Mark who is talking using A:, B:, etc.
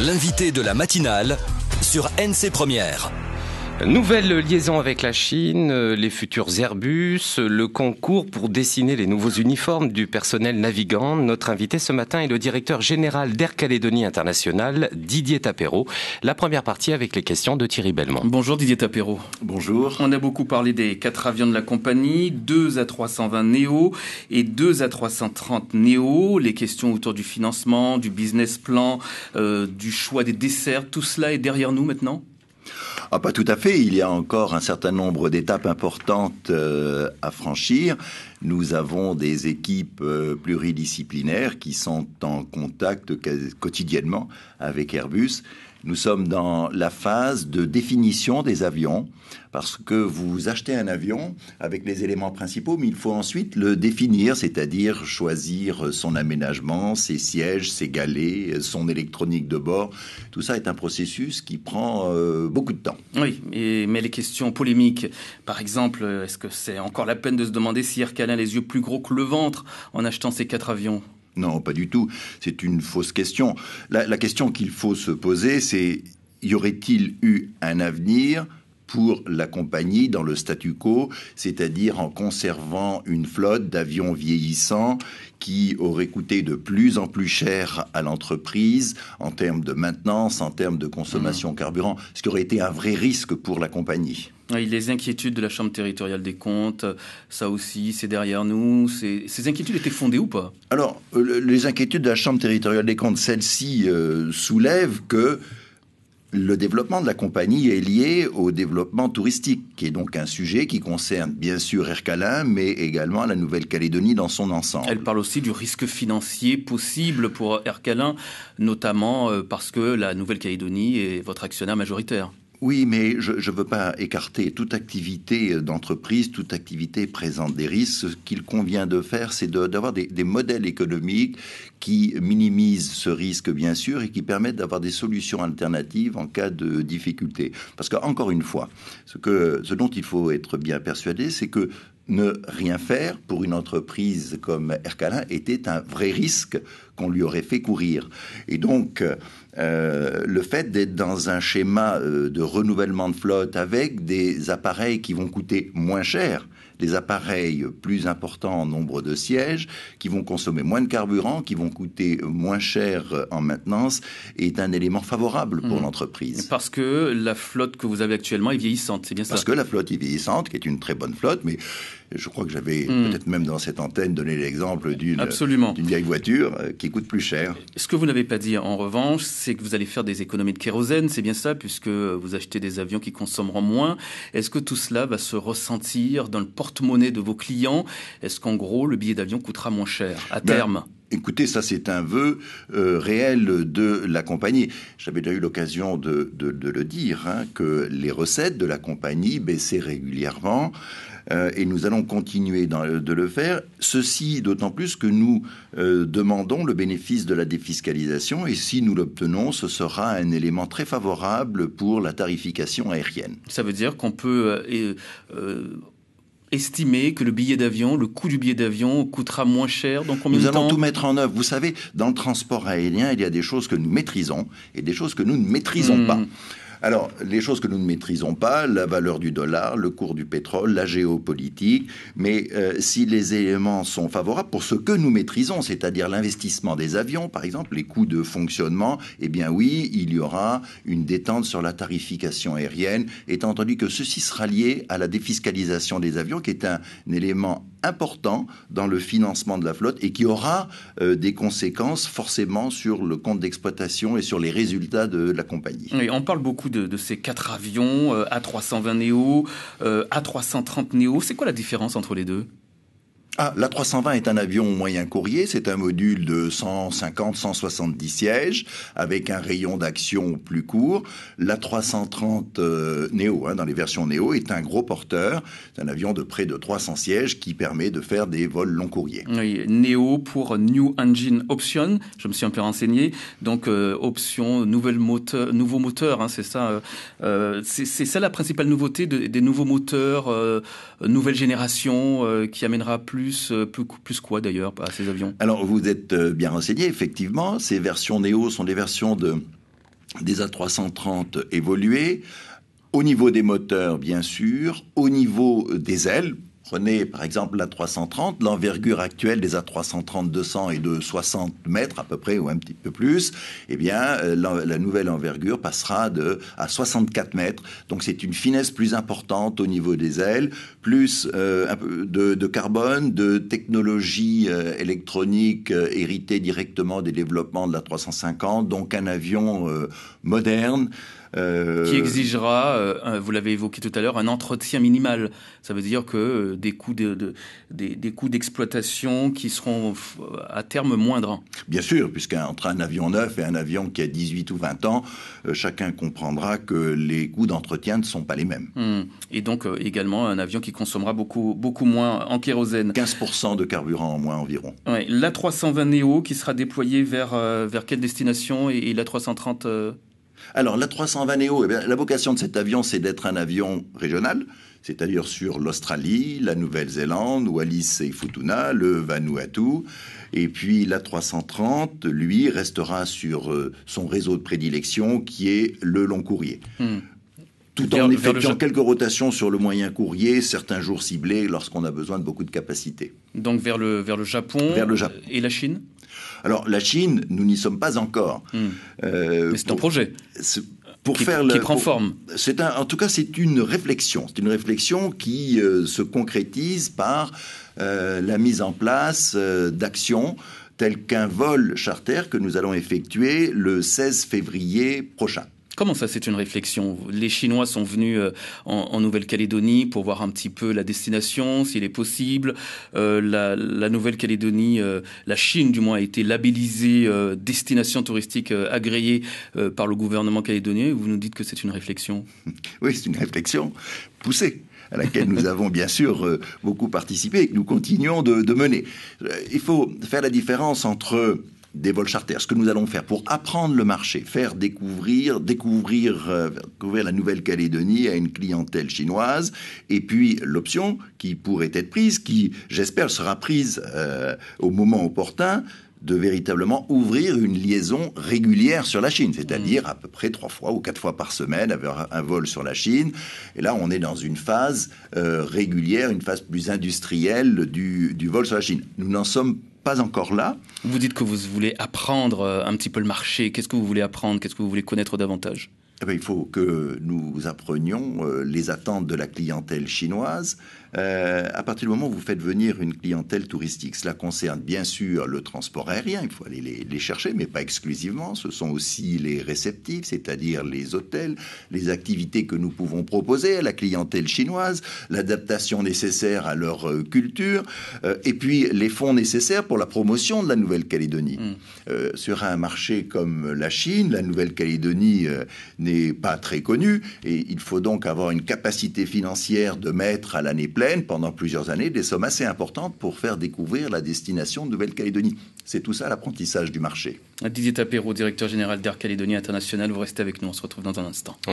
A: L'invité de la matinale sur NC Première.
B: Nouvelle liaison avec la Chine, les futurs Airbus, le concours pour dessiner les nouveaux uniformes du personnel navigant. Notre invité ce matin est le directeur général d'Air Calédonie International, Didier Tapero. La première partie avec les questions de Thierry Belmont.
C: Bonjour Didier Tapero.
D: Bonjour.
C: On a beaucoup parlé des 4 avions de la compagnie, 2 A320 Neo et 2 A330 Neo. Les questions autour du financement, du business plan, du choix des desserts, tout cela est derrière nous maintenant ?
D: Ah, pas tout à fait. Il y a encore un certain nombre d'étapes importantes à franchir. Nous avons des équipes pluridisciplinaires qui sont en contact quotidiennement avec Airbus. Nous sommes dans la phase de définition des avions, parce que vous achetez un avion avec les éléments principaux, mais il faut ensuite le définir, c'est-à-dire choisir son aménagement, ses sièges, ses galets, son électronique de bord. Tout ça est un processus qui prend beaucoup de temps.
C: Oui, mais les questions polémiques, par exemple, est-ce que c'est encore la peine de se demander si Air Calin a les yeux plus gros que le ventre en achetant ces 4 avions ?
D: Non, pas du tout. C'est une fausse question. La question qu'il faut se poser, c'est y aurait-il eu un avenir pour la compagnie dans le statu quo, c'est-à-dire en conservant une flotte d'avions vieillissants qui aurait coûté de plus en plus cher à l'entreprise en termes de maintenance, en termes de consommation carburant, ce qui aurait été un vrai risque pour la compagnie.
C: Oui, les inquiétudes de la Chambre territoriale des comptes, ça aussi, c'est derrière nous. Ces inquiétudes étaient fondées ou pas ?
D: Alors, les inquiétudes de la Chambre territoriale des comptes, celles-ci soulèvent que le développement de la compagnie est lié au développement touristique, qui est donc un sujet qui concerne bien sûr Air Calin, mais également la Nouvelle-Calédonie dans son ensemble.
C: Elle parle aussi du risque financier possible pour Air Calin, notamment parce que la Nouvelle-Calédonie est votre actionnaire majoritaire.
D: Oui, mais je ne veux pas écarter toute activité d'entreprise, toute activité présente des risques. Ce qu'il convient de faire, c'est d'avoir des modèles économiques qui minimisent ce risque, bien sûr, et qui permettent d'avoir des solutions alternatives en cas de difficulté. Parce qu'encore une fois, ce dont il faut être bien persuadé, c'est que ne rien faire pour une entreprise comme Air Calin était un vrai risque qu'on lui aurait fait courir. Et donc, le fait d'être dans un schéma de renouvellement de flotte avec des appareils qui vont coûter moins cher, des appareils plus importants en nombre de sièges, qui vont consommer moins de carburant, qui vont coûter moins cher en maintenance, est un élément favorable pour l'entreprise.
C: Parce que la flotte que vous avez actuellement est vieillissante, c'est bien ça ?
D: Parce que la flotte est vieillissante, qui est une très bonne flotte, mais je crois que j'avais peut-être même dans cette antenne donné l'exemple d'une vieille voiture qui coûte plus cher.
C: Ce que vous n'avez pas dit en revanche, c'est que vous allez faire des économies de kérosène, c'est bien ça, puisque vous achetez des avions qui consommeront moins. Est-ce que tout cela va se ressentir dans le porte-monnaie de vos clients ? Est-ce qu'en gros, le billet d'avion coûtera moins cher à terme ?
D: Écoutez, ça c'est un vœu réel de la compagnie. J'avais déjà eu l'occasion de le dire, que les recettes de la compagnie baissaient régulièrement. Et nous allons continuer de le faire. Ceci d'autant plus que nous demandons le bénéfice de la défiscalisation et si nous l'obtenons, ce sera un élément très favorable pour la tarification aérienne.
C: Ça veut dire qu'on peut estimer que le coût du billet d'avion coûtera moins cher dans combien de temps ?
D: Nous allons tout mettre en œuvre. Vous savez, dans le transport aérien, il y a des choses que nous maîtrisons et des choses que nous ne maîtrisons pas. Alors, les choses que nous ne maîtrisons pas, la valeur du dollar, le cours du pétrole, la géopolitique, mais si les éléments sont favorables pour ce que nous maîtrisons, c'est-à-dire l'investissement des avions, par exemple, les coûts de fonctionnement, eh bien oui, il y aura une détente sur la tarification aérienne, étant entendu que ceci sera lié à la défiscalisation des avions, qui est un élément important dans le financement de la flotte et qui aura des conséquences forcément sur le compte d'exploitation et sur les résultats de la compagnie.
C: Oui, on parle beaucoup de ces 4 avions, A320 Neo, A330 Neo. C'est quoi la différence entre les deux ?
D: L'A320 est un avion moyen courrier, c'est un module de 150-170 sièges avec un rayon d'action plus court. L'A330 Neo, dans les versions Neo, est un gros porteur, c'est un avion de près de 300 sièges qui permet de faire des vols long courriers.
C: Oui, Neo pour New Engine Option, je me suis un peu renseigné, donc option, nouveau moteur, c'est ça. C'est ça la principale nouveauté des nouveaux moteurs, nouvelle génération qui amènera plus quoi d'ailleurs à ces avions ?
D: Alors vous êtes bien renseigné, effectivement. Ces versions Neo sont des versions de des A330 évoluer, au niveau des moteurs, bien sûr, au niveau des ailes. Prenez par exemple l'A330, l'envergure actuelle des A330-200 est de 60 mètres à peu près, ou un petit peu plus. Eh bien, la nouvelle envergure passera à 64 mètres. Donc c'est une finesse plus importante au niveau des ailes, plus un peu de carbone, de technologie électronique héritée directement des développements de l'A350, donc un avion moderne.
C: Qui exigera, vous l'avez évoqué tout à l'heure, un entretien minimal. Ça veut dire que des coûts d'exploitation qui seront à terme moindres.
D: Bien sûr, puisqu'entre un avion neuf et un avion qui a 18 ou 20 ans, chacun comprendra que les coûts d'entretien ne sont pas les mêmes.
C: Et donc également un avion qui consommera beaucoup moins en kérosène.
D: 15% de carburant en moins environ.
C: Ouais, l'A320 Neo qui sera déployé vers quelle destination et l'A330
D: Alors, l'A320 Neo, la vocation de cet avion, c'est d'être un avion régional, c'est-à-dire sur l'Australie, la Nouvelle-Zélande, Wallis et Futuna, le Vanuatu. Et puis l'A330, lui, restera sur son réseau de prédilection qui est le long courrier. Tout en effectuant quelques rotations sur le moyen courrier, certains jours ciblés lorsqu'on a besoin de beaucoup de capacité.
C: Donc vers le Japon, et la Chine.
D: Alors la Chine, nous n'y sommes pas encore.
C: Mais c'est un projet qui prend forme.
D: En tout cas, c'est une réflexion. C'est une réflexion qui se concrétise par la mise en place d'actions telles qu'un vol charter que nous allons effectuer le 16 février prochain.
C: Comment ça, c'est une réflexion? Les Chinois sont venus en Nouvelle-Calédonie pour voir un petit peu la destination, s'il est possible. La Nouvelle-Calédonie, la Chine du moins, a été labellisée destination touristique agréée par le gouvernement calédonien. Vous nous dites que c'est une réflexion?
D: Oui, c'est une réflexion poussée, à laquelle nous avons bien sûr beaucoup participé et que nous continuons de mener. Il faut faire la différence entre des vols charters, ce que nous allons faire pour apprendre le marché, faire découvrir la Nouvelle-Calédonie à une clientèle chinoise, et puis l'option qui pourrait être prise, qui j'espère sera prise au moment opportun, de véritablement ouvrir une liaison régulière sur la Chine, c'est-à-dire à peu près 3 fois ou 4 fois par semaine avec un vol sur la Chine. Et là, on est dans une phase régulière, une phase plus industrielle du vol sur la Chine. Nous n'en sommes pas encore là.
C: Vous dites que vous voulez apprendre un petit peu le marché. Qu'est-ce que vous voulez apprendre? Qu'est-ce que vous voulez connaître davantage?
D: Il faut que nous apprenions les attentes de la clientèle chinoise. À partir du moment où vous faites venir une clientèle touristique, cela concerne bien sûr le transport aérien, il faut aller les chercher, mais pas exclusivement. Ce sont aussi les réceptifs, c'est-à-dire les hôtels, les activités que nous pouvons proposer à la clientèle chinoise, l'adaptation nécessaire à leur culture, et puis les fonds nécessaires pour la promotion de la Nouvelle-Calédonie. Sur un marché comme la Chine, la Nouvelle-Calédonie n'est pas très connue, et il faut donc avoir une capacité financière de mettre à l'année pleine, pendant plusieurs années, des sommes assez importantes pour faire découvrir la destination de Nouvelle-Calédonie. C'est tout ça l'apprentissage du marché.
C: Didier Tapero, directeur général d'Air Calédonie International, vous restez avec nous, on se retrouve dans un instant.